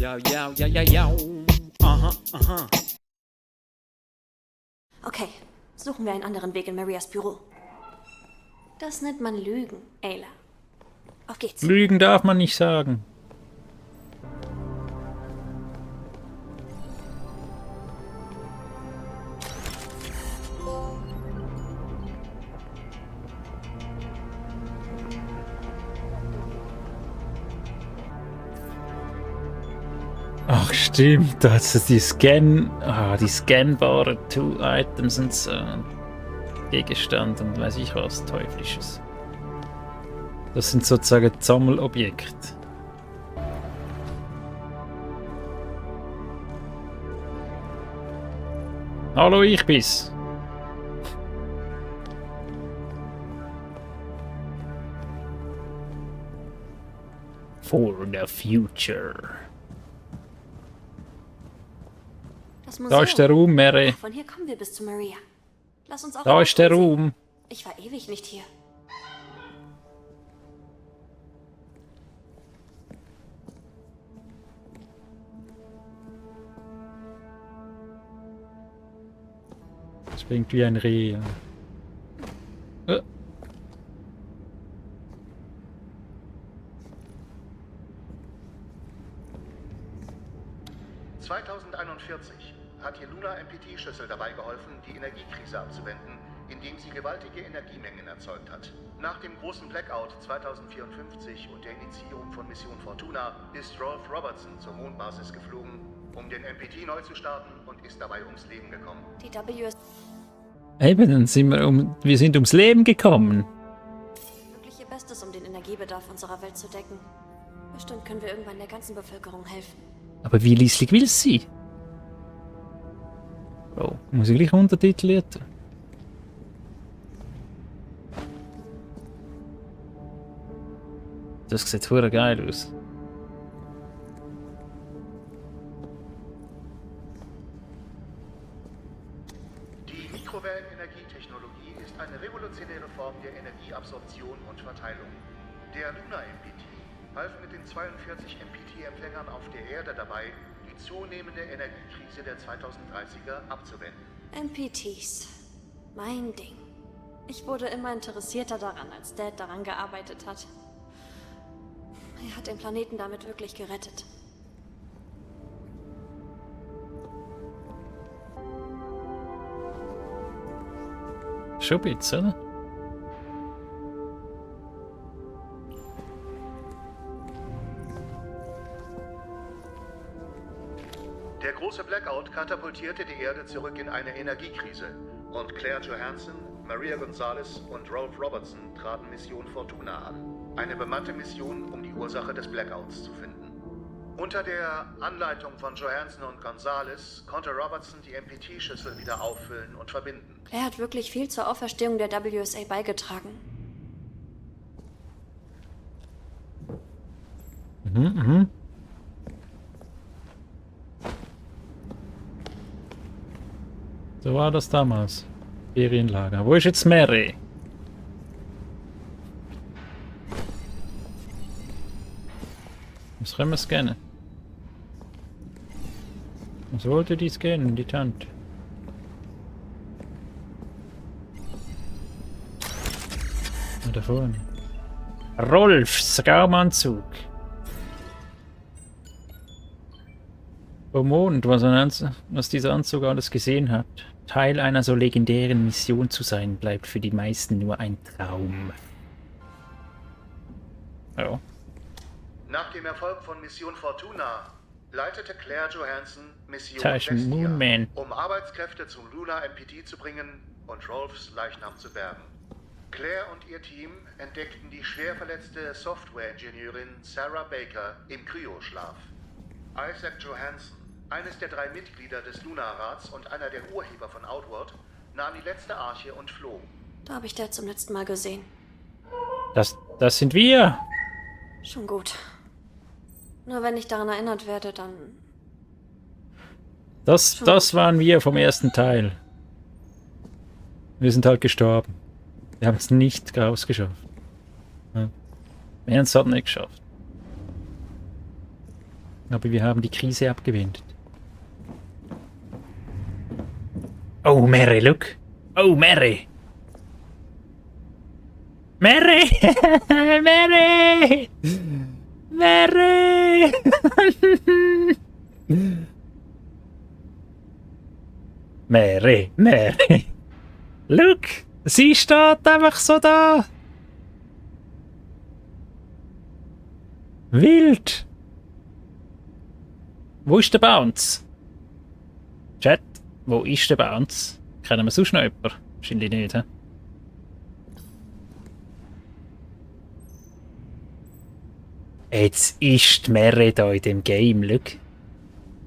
Ja, ja, ja, ja, ja. Aha, aha. Okay, suchen wir einen anderen Weg in Marias Büro. Das nennt man Lügen, Ayla. Auf geht's. Lügen darf man nicht sagen. Ach stimmt, das ist die die scannbaren Two-Items und so. Gegenstand und weiß ich was Teuflisches. Das sind sozusagen Sammelobjekte. Hallo, ich bin's. For the future. Das Museum. Da ist der Raum, Mary. Von hier kommen wir bis zu Maria. Lass uns auch Da ist der ansehen. Raum. Ich war ewig nicht hier. Springt wie ein Reh. 2041 hat die Lunar MPT-Schüssel dabei geholfen, die Energiekrise abzuwenden, indem sie gewaltige Energiemengen erzeugt hat. Nach dem großen Blackout 2054 und der Initiierung von Mission Fortuna ist Rolf Robertson zur Mondbasis geflogen, um den MPT neu zu starten und ist dabei ums Leben gekommen. Die WS Eben, dann sind wir sind ums Leben gekommen. wirklich ihr Bestes, um den Energiebedarf unserer Welt zu decken. Bestimmt können wir irgendwann der ganzen Bevölkerung helfen. Aber wie lieslich will sie? Oh, muss ich gleich untertituliert? Das sieht voll geil aus. Die Mikrowellenenergietechnologie ist eine revolutionäre Form der Energieabsorption und Verteilung. Der Lunar MPT half mit den 42 MPT-Empfängern auf der Erde dabei, die zunehmende Energiekrise der 2030er abzuwenden. MPTs. Mein Ding. Ich wurde immer interessierter daran, als Dad daran gearbeitet hat. Er hat den Planeten damit wirklich gerettet. Schon ein bisschen, oder? Der große Blackout katapultierte die Erde zurück in eine Energiekrise und Claire Johansson, Maria Gonzalez und Rolf Robertson traten Mission Fortuna an. Eine bemannte Mission, um die Ursache des Blackouts zu finden. Unter der Anleitung von Johansson und Gonzalez konnte Robertson die MPT-Schüssel wieder auffüllen und verbinden. Er hat wirklich viel zur Auferstehung der WSA beigetragen. So war das damals. Ferienlager. Wo ist jetzt Mary? Was können wir scannen? Was wollte die scannen, die Tante? Da vorne. Rolfs Raumanzug. Vom Mond, was dieser Anzug alles gesehen hat. Teil einer so legendären Mission zu sein, bleibt für die meisten nur ein Traum. Ja. Nach dem Erfolg von Mission Fortuna leitete Claire Johansson Mission Taschen Moonman. um Arbeitskräfte zum Lunar MPT zu bringen und Rolfs Leichnam zu bergen. Claire und ihr Team entdeckten die schwer verletzte Software-Ingenieurin Sarah Baker im Kryoschlaf. Isaac Johansson, eines der 3 Mitglieder des Lunarrats und einer der Urheber von Outward, nahm die letzte Arche und floh. Da habe ich Dad zum letzten Mal gesehen. Das sind wir. Schon gut. Nur wenn ich daran erinnert werde, dann... Das waren wir vom ersten Teil. Wir sind halt gestorben. Wir haben es nicht rausgeschafft. Ja. Wir haben es halt nicht geschafft. Aber wir haben die Krise abgewendet. Oh, Mary, look! Oh, Mary! Mary! Mary! Mary! Mary, Mary! Look! Sie steht einfach so da! Wild! Wo ist der Bounce? Chat, wo ist der Bounce? Kennen wir sonst noch jemanden? Wahrscheinlich nicht, hä? Jetzt ist die Mary da in dem Game, look.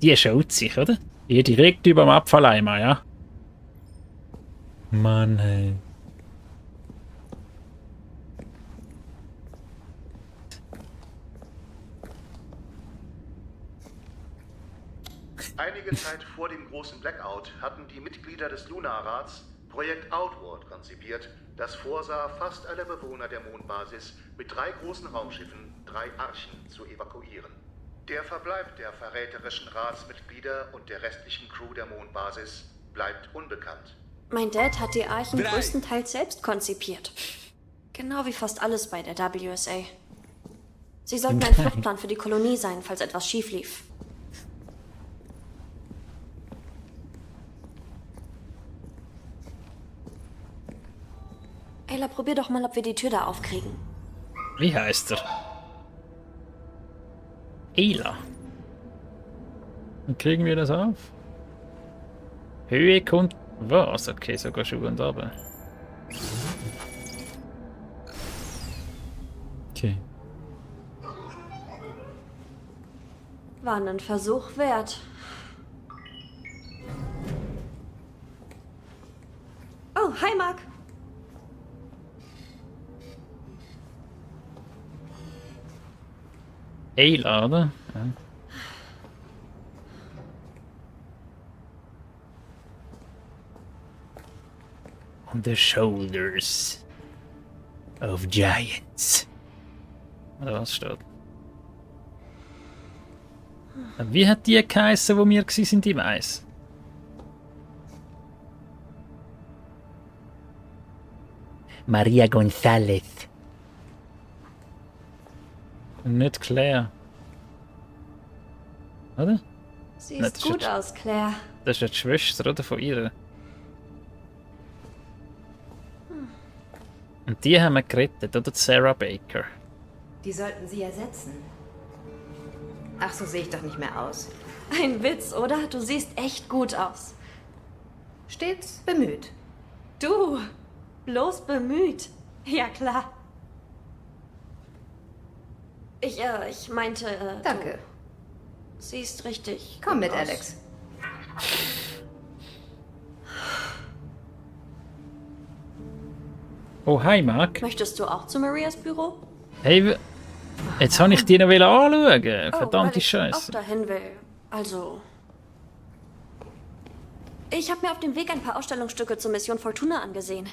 Die schaut sich, oder? Hier direkt über dem Abfalleimer, ja? Mann, hey. Einige Zeit vor dem großen Blackout hatten die Mitglieder des Lunarrats Projekt Outward konzipiert, das vorsah, fast alle Bewohner der Mondbasis mit 3 großen Raumschiffen, 3 Archen zu evakuieren. Der Verbleib der verräterischen Ratsmitglieder und der restlichen Crew der Mondbasis bleibt unbekannt. Mein Dad hat die Archen größtenteils selbst konzipiert. Genau wie fast alles bei der WSA. Sie sollten ein Fluchtplan für die Kolonie sein, falls etwas schief lief. Ayla, probier doch mal, ob wir die Tür da aufkriegen. Wie heißt er? Ayla. Dann kriegen wir das auf. Höhe kommt. Was? Okay, sogar schon und runter. Okay. War ein Versuch wert. Oh, hi Mark. Ayla, oder? Ja. On the shoulders of giants. Oder was steht? Wie hat die geheissen, wo wir waren im Eis? Maria González. Nicht Claire. Oder? Siehst Nein, das ist gut jetzt- aus, Claire. Das ist ja die Schwester, oder? Von ihr. Und die haben wir gerettet, oder? Die Sarah Baker. Die sollten sie ersetzen. Ach, so sehe ich doch nicht mehr aus. Ein Witz, oder? Du siehst echt gut aus. Stets bemüht. Du, bloß bemüht. Ja, klar. Ich meinte, Danke. du siehst richtig Komm gut mit, aus. Alex. Oh, hi Mark. Möchtest du auch zu Marias Büro? Hey, jetzt habe ich die noch anschauen. Weil Verdammte ich Scheiße. auch dahin will. Also... Ich habe mir auf dem Weg ein paar Ausstellungsstücke zur Mission Fortuna angesehen.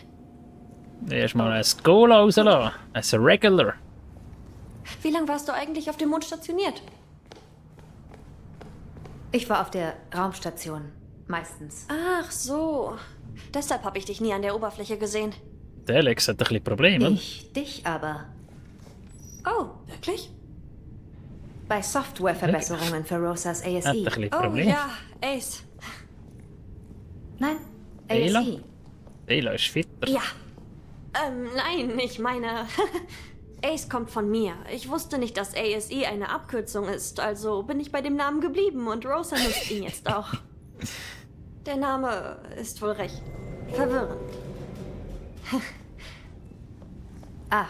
Erstmal ein Goal rauslassen. Ein Regular. Wie lange warst du eigentlich auf dem Mond stationiert? Ich war auf der Raumstation. Meistens. Ach so. Deshalb habe ich dich nie an der Oberfläche gesehen. Der Alex hat ein bisschen Probleme. Ich, dich aber. Oh, wirklich? Bei Softwareverbesserungen für Rosas Hat ein ASE. bisschen Oh Probleme. ja, Ace. Nein, Ayla? ASE. Ayla ist fitter. Ja. Nein, ich meine... Ace kommt von mir. Ich wusste nicht, dass ASE eine Abkürzung ist, also bin ich bei dem Namen geblieben und Rosa nutzt ihn jetzt auch. Der Name ist wohl recht verwirrend. Ah,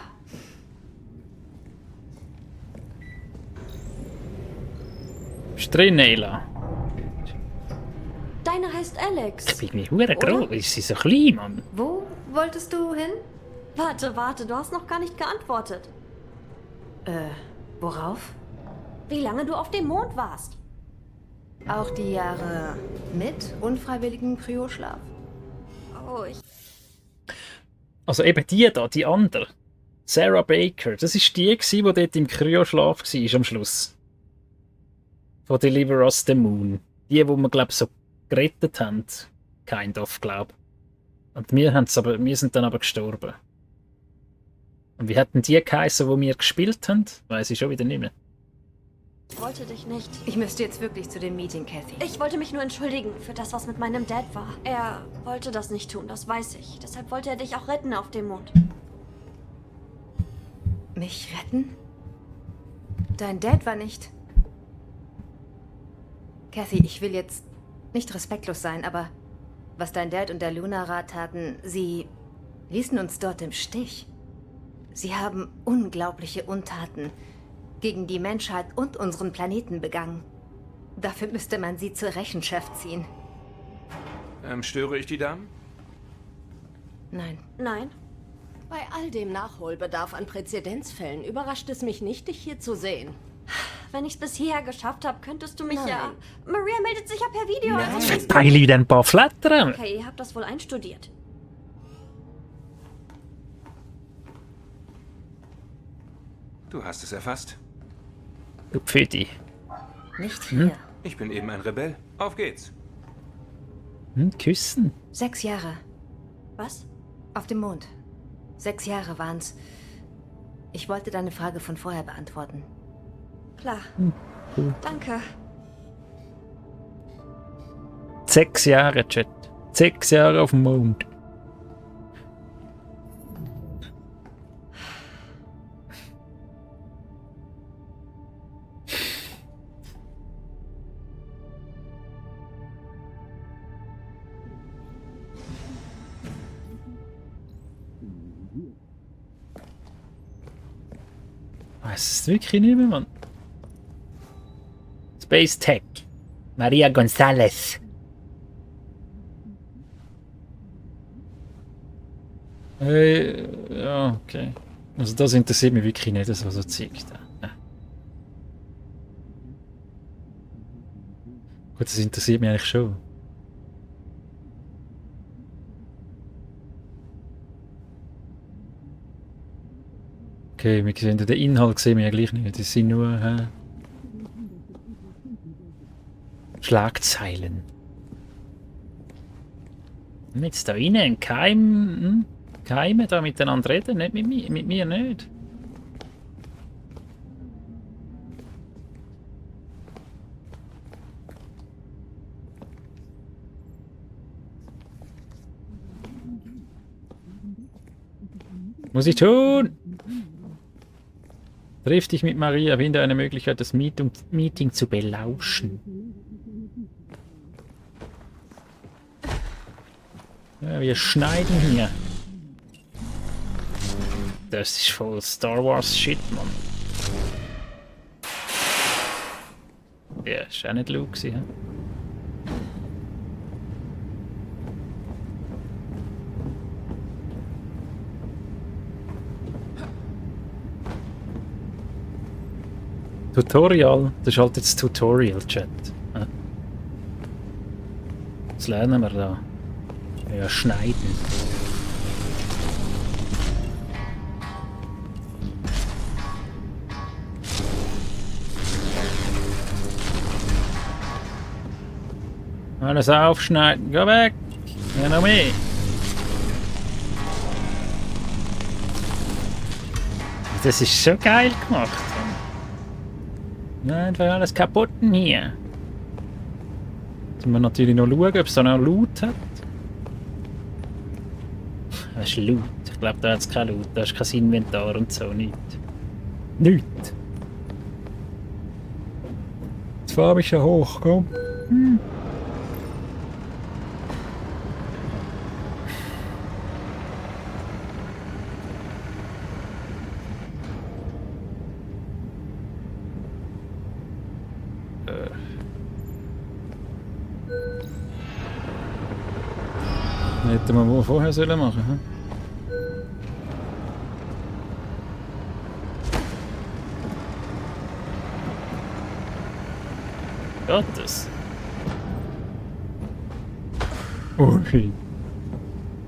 Ist drin, Ayla. Deine heißt Alex. Ich bin nicht hure groß. Ist sie so klein, Mann? wo wolltest du hin? Warte, du hast noch gar nicht geantwortet. Worauf? Wie lange du auf dem Mond warst. Auch die Jahre mit unfreiwilligem Kryoschlaf? Oh, ich... Also eben die da, die andere. Sarah Baker. Das ist die, die dort im Kryoschlaf war am Schluss. von Deliver Us the Moon. Die, wo wir, glaube so gerettet haben. Kind of, glaube. Und wir sind dann aber gestorben. Und wie hatten die geheißen, wo wir gespielt haben? Weiß ich schon wieder nicht mehr. Ich wollte dich nicht. Ich müsste jetzt wirklich zu dem Meeting, Kathy. Ich wollte mich nur entschuldigen für das, was mit meinem Dad war. Er wollte das nicht tun, das weiß ich. Deshalb wollte er dich auch retten auf dem Mond. Mich retten? Dein Dad war nicht... Kathy, ich will jetzt nicht respektlos sein, aber was dein Dad und der Luna-Rat taten, sie ließen uns dort im Stich. Sie haben unglaubliche Untaten gegen die Menschheit und unseren Planeten begangen. Dafür müsste man sie zur Rechenschaft ziehen. Störe ich die Damen? Nein. Nein. Bei all dem Nachholbedarf an Präzedenzfällen überrascht es mich nicht, dich hier zu sehen. Wenn ich es bis hierher geschafft habe, könntest du mich Nein. ja... Maria meldet sich ja per Video. Nein. Also Verteile wieder ein paar Flattern. okay, ihr habt das wohl einstudiert. Du hast es erfasst. Du Pfödi. Nicht hier. Ich bin eben ein Rebell. Auf geht's. Küssen. 6 Jahre. Was? Auf dem Mond. 6 Jahre waren's. Ich wollte deine Frage von vorher beantworten. Klar. Danke. 6 Jahre, Chat. 6 Jahre auf dem Mond. Weiß es wirklich nicht mehr, Mann. Space Tech. Maria González. Ja, okay. Also das interessiert mich wirklich nicht, das was er zeigt. Ja. Gut, das interessiert mich eigentlich schon. Okay, wir sehen den Inhalt sehen wir ja gleich nicht. Das sind nur Schlagzeilen. Und jetzt da rein ein Keime da miteinander reden, nicht mit mir nicht. Muss ich tun? Triff dich mit Maria, finde eine Möglichkeit, das Meeting zu belauschen. Ja, wir schneiden hier. Das ist voll Star Wars Shit, Mann. Ja, ist auch nicht Luke gewesen, hä? Tutorial? Das ist halt jetzt Tutorial-Chat. Ja. Was lernen wir da? Ja, schneiden. Alles aufschneiden, geh weg! Ja, noch mehr! Das ist so geil gemacht. Nein, einfach alles kaputt hier. Jetzt müssen wir natürlich noch schauen, ob es da noch Loot hat. Das ist Loot. Ich glaube, da hat es kein Loot. Da ist kein Inventar und so. Nichts. Nichts. Jetzt fahr ich ja hoch, komm. Hätten wir wohl vorher sollen machen, hm? Geht das? Ui.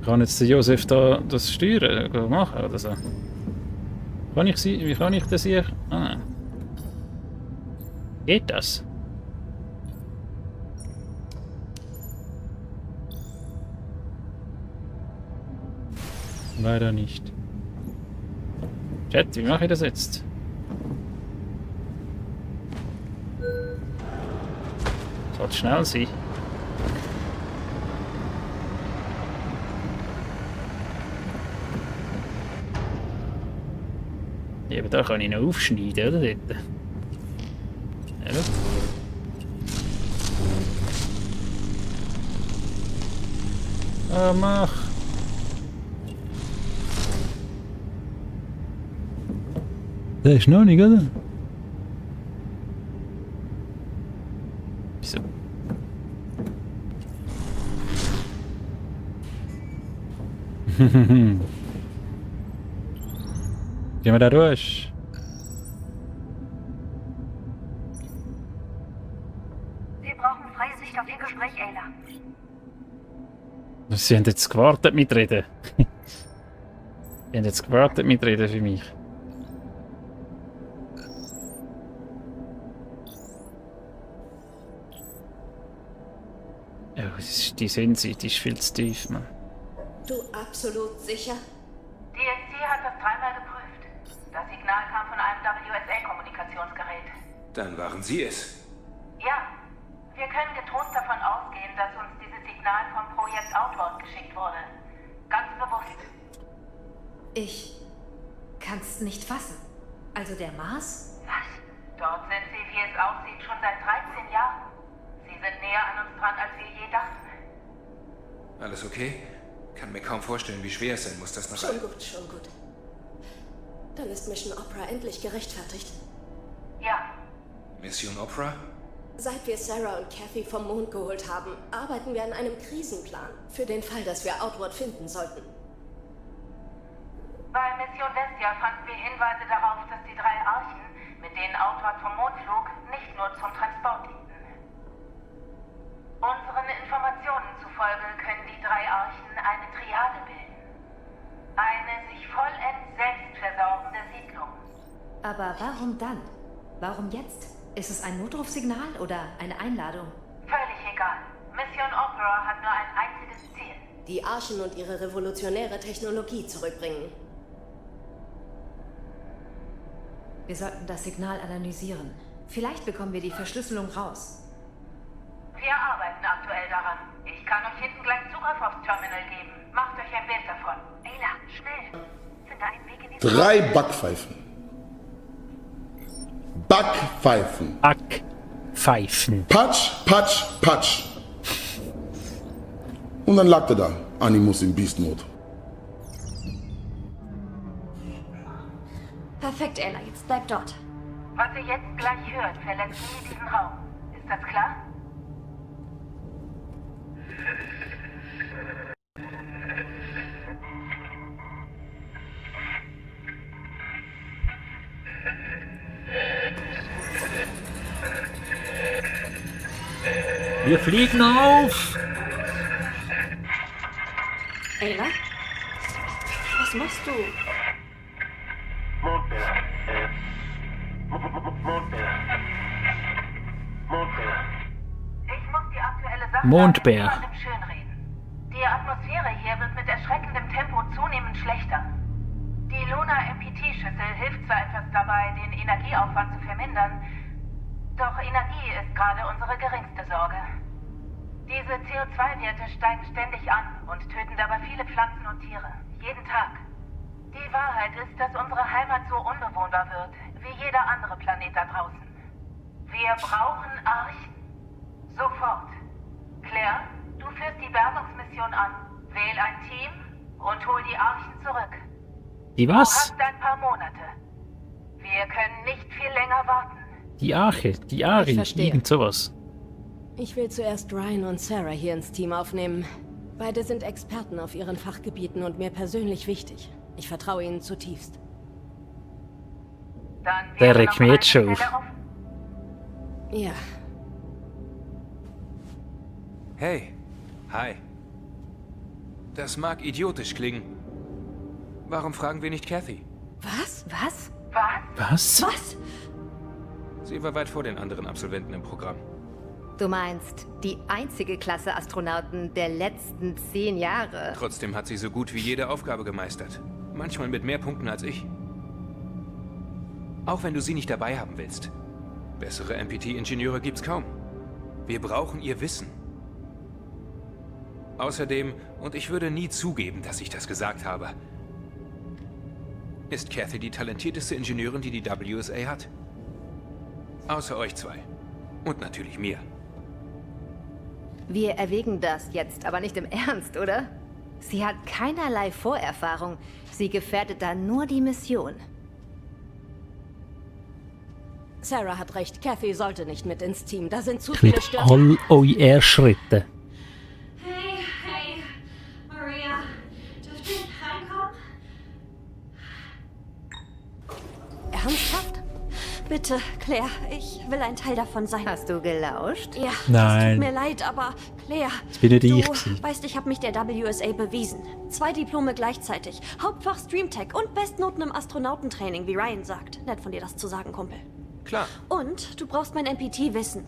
Kann jetzt der Josef da das steuern machen oder so? Kann ich sie? Wie kann ich das hier? Ah. Geht das? Leider nicht. Chat, wie mache ich das jetzt? Sollte schnell sein. Eben da kann ich noch aufschneiden, oder? Dort. Ja. Ah, mach! Das ist noch nicht, oder? Wieso? Gehen wir da durch? Wir brauchen freie Sicht auf Ihr Gespräch, Ayla. Sie haben jetzt gewartet mit Reden. Sie haben jetzt gewartet mit Reden für mich. Ja, die Sensi, die ist viel zu tief, Mann. Du absolut sicher? DSC hat das dreimal geprüft. Das Signal kam von einem WSA-Kommunikationsgerät. Dann waren Sie es. Ja, wir können getrost davon ausgehen, dass uns dieses Signal vom Projekt Outward geschickt wurde. Ganz bewusst. Ich kann's nicht fassen. Also der Mars? Was? Dort sind sie, wie es aussieht, schon seit 13 Jahren. Sie sind näher an uns dran, als wir je dachten. Alles okay? Kann mir kaum vorstellen, wie schwer es sein muss, das noch... Schon gut, schon gut. Dann ist Mission Opera endlich gerechtfertigt. Ja, Mission Opera? Seit wir Sarah und Kathy vom Mond geholt haben, arbeiten wir an einem Krisenplan. Für den Fall, dass wir Outward finden sollten. bei Mission Vestia fanden wir Hinweise darauf, dass die 3 Archen, mit denen Outward vom Mond flog, nicht nur zum Transport dienten. Unseren Informationen zufolge können die 3 Archen eine Triade bilden. Eine sich vollends selbst versorgende Siedlung. Aber warum dann? Warum jetzt? Ist es ein Notrufsignal oder eine Einladung? Völlig egal. Mission Opera hat nur ein einziges Ziel. Die Archen und ihre revolutionäre Technologie zurückbringen. Wir sollten das Signal analysieren. Vielleicht bekommen wir die Verschlüsselung raus. Wir arbeiten aktuell daran. Ich kann euch hinten gleich Zugriff aufs Terminal geben. Macht euch ein Bild davon. Ayla, schnell. Finde einen Weg in die... 3 Backpfeifen. Backpfeifen. Backpfeifen. Patsch, patsch, patsch. Und dann lag er da. Animus im Beast Mode. Perfekt, Ayla, jetzt bleib dort. Was ihr jetzt gleich hört, verlässt nie diesen Raum. Ist das klar? Wir fliegen auf! Ayla? Was machst du? Ich muss die aktuelle Sache Mondbär. niemandem schönreden. Die Atmosphäre hier wird mit erschreckendem Tempo zunehmend schlechter. Die Lunar MPT-Schüssel hilft zwar etwas dabei, den Energieaufwand zu vermindern, doch Energie ist gerade unsere geringste Sorge. Diese CO2-Werte steigen ständig an und töten dabei viele Pflanzen und Tiere. Jeden Tag. Die Wahrheit ist, dass unsere Heimat so unbewohnbar wird, wie jeder andere Planet da draußen. Wir brauchen Archen. Sofort. Claire, du führst die Bergungsmission an. Wähl ein Team und hol die Archen zurück. Die Du was? hast ein paar Monate. Wir können nicht viel länger warten. Die Arche, die Ari, Ich verstehe. irgend sowas. Ich will zuerst Ryan und Sarah hier ins Team aufnehmen. Beide sind Experten auf ihren Fachgebieten und mir persönlich wichtig. Ich vertraue ihnen zutiefst. Dann Der wäre regt noch mich eine jetzt schon auf. Stelle offen. Ja, Hey. Hi. Das mag idiotisch klingen. Warum fragen wir nicht Kathy? was? Was? Was? Was? Was? Sie war weit vor den anderen Absolventen im Programm. Du meinst, die einzige Klasse Astronauten der letzten 10 Jahre? Trotzdem hat sie so gut wie jede Aufgabe gemeistert. Manchmal mit mehr Punkten als ich. Auch wenn du sie nicht dabei haben willst. Bessere MPT-Ingenieure gibt's kaum. Wir brauchen ihr Wissen. Außerdem, und ich würde nie zugeben, dass ich das gesagt habe, ist Kathy die talentierteste Ingenieurin, die die WSA hat. Außer euch zwei. Und natürlich mir. Wir erwägen das jetzt aber nicht im Ernst, oder? Sie hat keinerlei Vorerfahrung. Sie gefährdet da nur die Mission. Sarah hat recht. Kathy sollte nicht mit ins Team. Da sind zu Ich viele will Störungen. all eure Schritte. Hey, Maria, dürft ihr reinkommen? Ernsthaft? Bitte, Claire, ich will ein Teil davon sein. Hast du gelauscht? Ja, es Nein. tut mir leid, aber Claire, Das bin nicht du ich gewesen. weißt, ich habe mich der WSA bewiesen. 2 Diplome gleichzeitig, Hauptfach Streamtech und Bestnoten im Astronautentraining, wie Ryan sagt. Nett von dir, das zu sagen, Kumpel. Klar. Und du brauchst mein MPT-Wissen.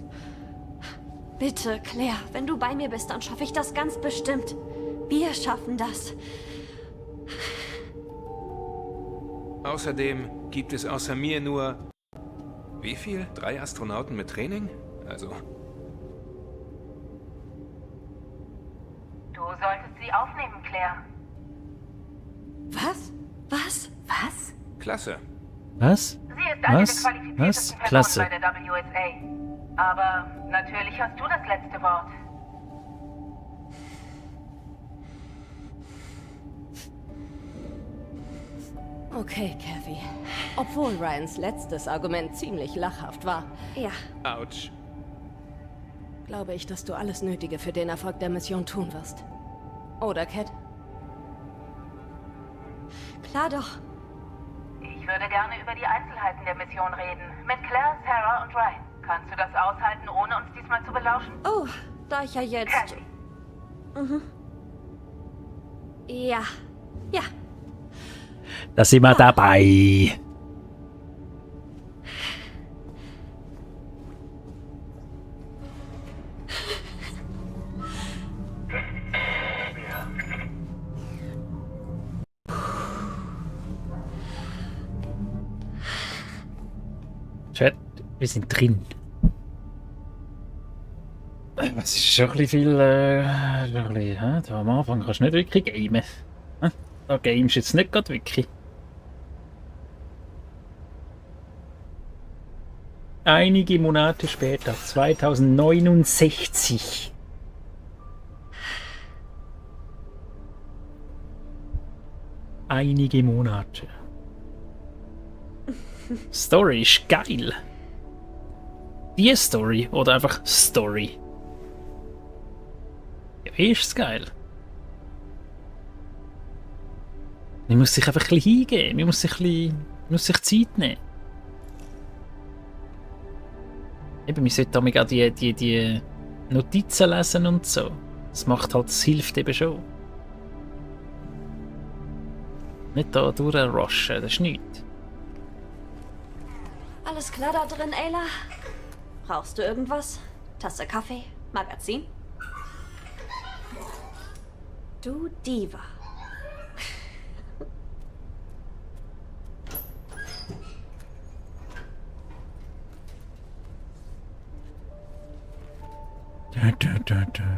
Bitte, Claire, wenn du bei mir bist, dann schaffe ich das ganz bestimmt. Wir schaffen das. Außerdem gibt es außer mir nur... Wie viel? 3 Astronauten mit Training? Also... Du solltest sie aufnehmen, Claire. Was? Was? Was? Klasse. Was? Sie ist eine Was? der qualifiziertesten Was? Personen Klasse. bei der WSA. Aber natürlich hast du das letzte Wort. Okay, Kathy. Obwohl Ryans letztes Argument ziemlich lachhaft war, Ja. Autsch. glaube ich, dass du alles Nötige für den Erfolg der Mission tun wirst. Oder, Cat? Klar doch. Ich würde gerne über die Einzelheiten der Mission reden. Mit Claire, Sarah und Ryan. Kannst du das aushalten, ohne uns diesmal zu belauschen? Oh, da ich ja jetzt... Kathy. Ja. Ja. Da sind wir dabei. Chat, wir sind drin. Was ist schon ein bisschen viel. Schon ein bisschen, da am Anfang kannst du nicht wirklich gamen. Da gamest du jetzt nicht gerade wirklich. Einige Monate später, 2069. Einige Monate. Story ist geil. Die Story oder einfach Story? Ja, ist geil. Man muss sich einfach ein bisschen hingeben, man muss sich Zeit nehmen. Eben, man sollte auch die Notizen lesen und so. Das macht halt, das hilft eben schon. Nicht da durchrushen, das ist nichts. Alles klar da drin, Ayla? Brauchst du irgendwas? Tasse Kaffee? Magazin? Du Diva. Da, da, da, da.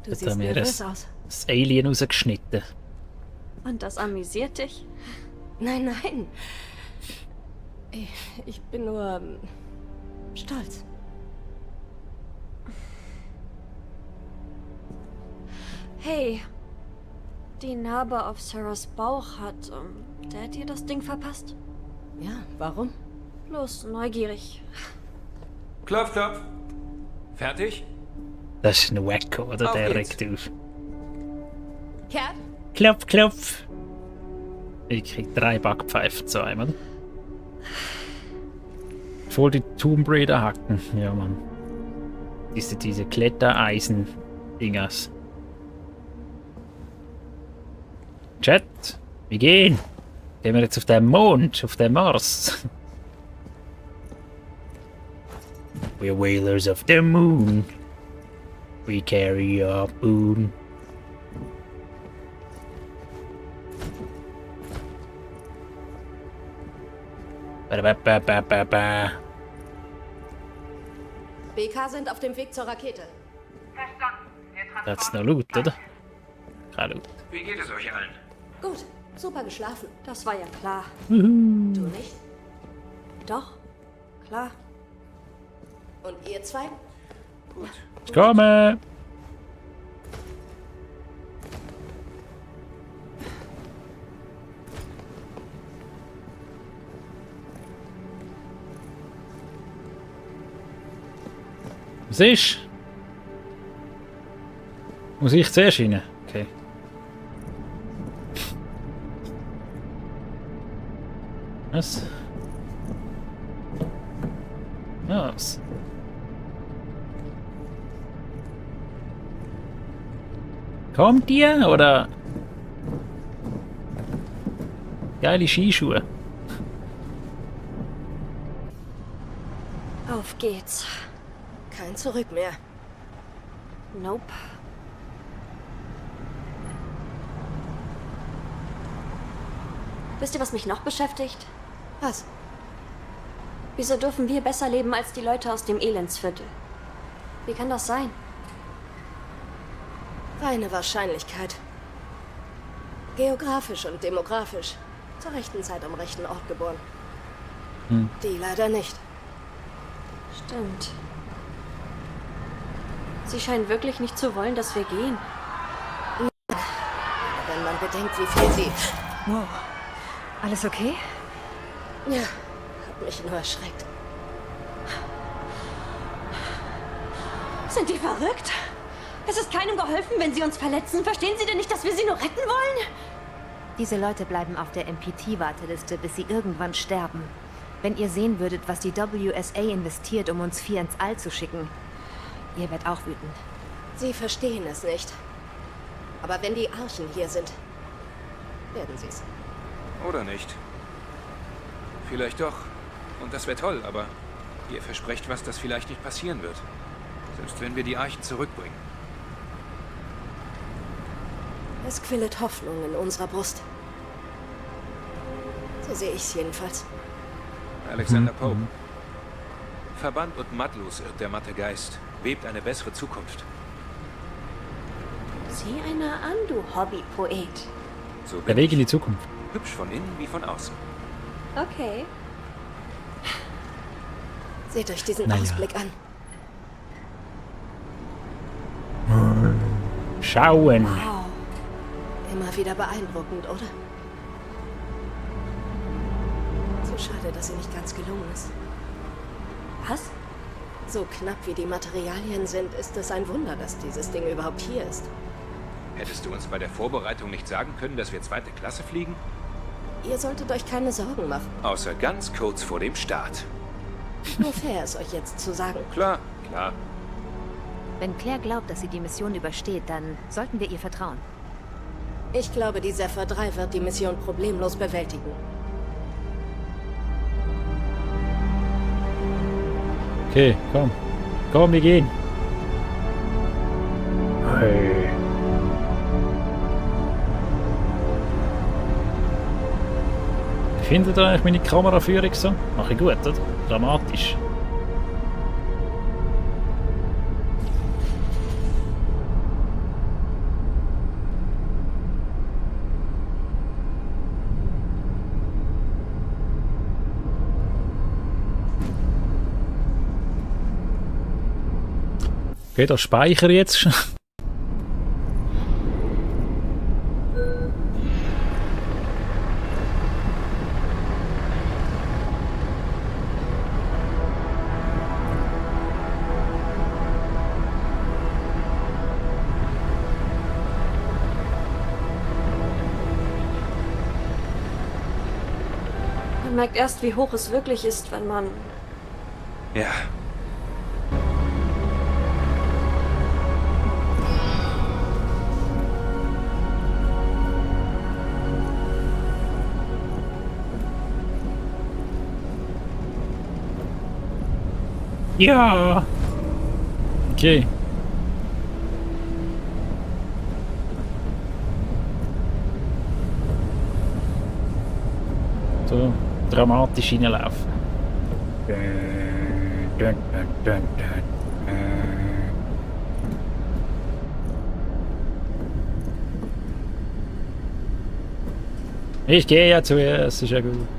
Du Jetzt siehst haben wir nervös aus. das Alien rausgeschnitten. Und das amüsiert dich? Nein, nein. Ich bin nur stolz. Hey, die Narbe auf Sarahs Bauch hat der dir das Ding verpasst? Ja, warum? Bloß neugierig. Klopf, klopf. Fertig? Das ist ein Wacko, oder? Auf Der geht's. regt auf. Cat? Klopf, klopf. Ich krieg 3 Backpfeifen zu einem. Voll die Tomb Raider hacken. Ja, Mann. Diese Klettereisen-Dingers. Chat, wir gehen. Gehen wir jetzt auf den Mond, auf den Mars. We're whalers of the moon. We carry a boon. Ba-da-ba-ba-ba-ba. BK sind auf dem Weg zur Rakete. Verstanden. Der Das ist Transport noch Loot, oder? Kein Loot. Wie geht es euch allen? Gut, super geschlafen. Das war ja klar. Du nicht? Doch, klar. Und ihr zwei? Gut. Ich komme! Was ist? Muss ich zuerst rein? Okay. Was? Was? Kommt ihr oder? Geile Skischuhe. Auf geht's. Kein Zurück mehr. Nope. Wisst ihr, was mich noch beschäftigt? Was? Wieso dürfen wir besser leben als die Leute aus dem Elendsviertel? Wie kann das sein? Reine Wahrscheinlichkeit. Geografisch und demografisch. Zur rechten Zeit am rechten Ort geboren. Die leider nicht. Stimmt. Sie scheinen wirklich nicht zu wollen, dass wir gehen. Wenn man bedenkt, wie viel sie... Wow. Alles okay? Ja, hat mich nur erschreckt. Sind die verrückt? Es ist keinem geholfen, wenn sie uns verletzen. Verstehen Sie denn nicht, dass wir sie nur retten wollen? Diese Leute bleiben auf der MPT-Warteliste, bis sie irgendwann sterben. Wenn ihr sehen würdet, was die WSA investiert, um uns 4 ins All zu schicken, ihr werdet auch wütend. Sie verstehen es nicht. Aber wenn die Archen hier sind, werden sie es. Oder nicht? Vielleicht doch. Und das wäre toll, aber ihr versprecht was, das vielleicht nicht passieren wird. Selbst wenn wir die Archen zurückbringen. Es quillt Hoffnung in unserer Brust. So sehe ich es jedenfalls. Alexander Pope. Verbannt und mattlos irrt der matte Geist. Webt eine bessere Zukunft. Sieh einer an, du Hobbypoet. So Der bin Weg in ich. die Zukunft. Hübsch von innen wie von außen. Okay. Seht euch diesen Naja. Ausblick an. Schauen. Wow. Immer wieder beeindruckend, oder? So schade, dass sie nicht ganz gelungen ist. Was? So knapp wie die Materialien sind, ist es ein Wunder, dass dieses Ding überhaupt hier ist. Hättest du uns bei der Vorbereitung nicht sagen können, dass wir 2. Klasse fliegen? Ihr solltet euch keine Sorgen machen. Außer ganz kurz vor dem Start. Nur fair, es euch jetzt zu sagen. Klar, klar. Wenn Claire glaubt, dass sie die Mission übersteht, dann sollten wir ihr vertrauen. Ich glaube, die Zephyr 3 wird die Mission problemlos bewältigen. Okay, komm. Komm, wir gehen. Hey. Findet ihr eigentlich meine Kameraführung so? Mach ich gut, oder? Dramatisch. Okay, das speichere ich jetzt schon. Man merkt erst, wie hoch es wirklich ist, wenn man... Ja. Ja! Okay. So, dramatisch reinlaufen. Ich gehe ja zuerst, ist ja gut.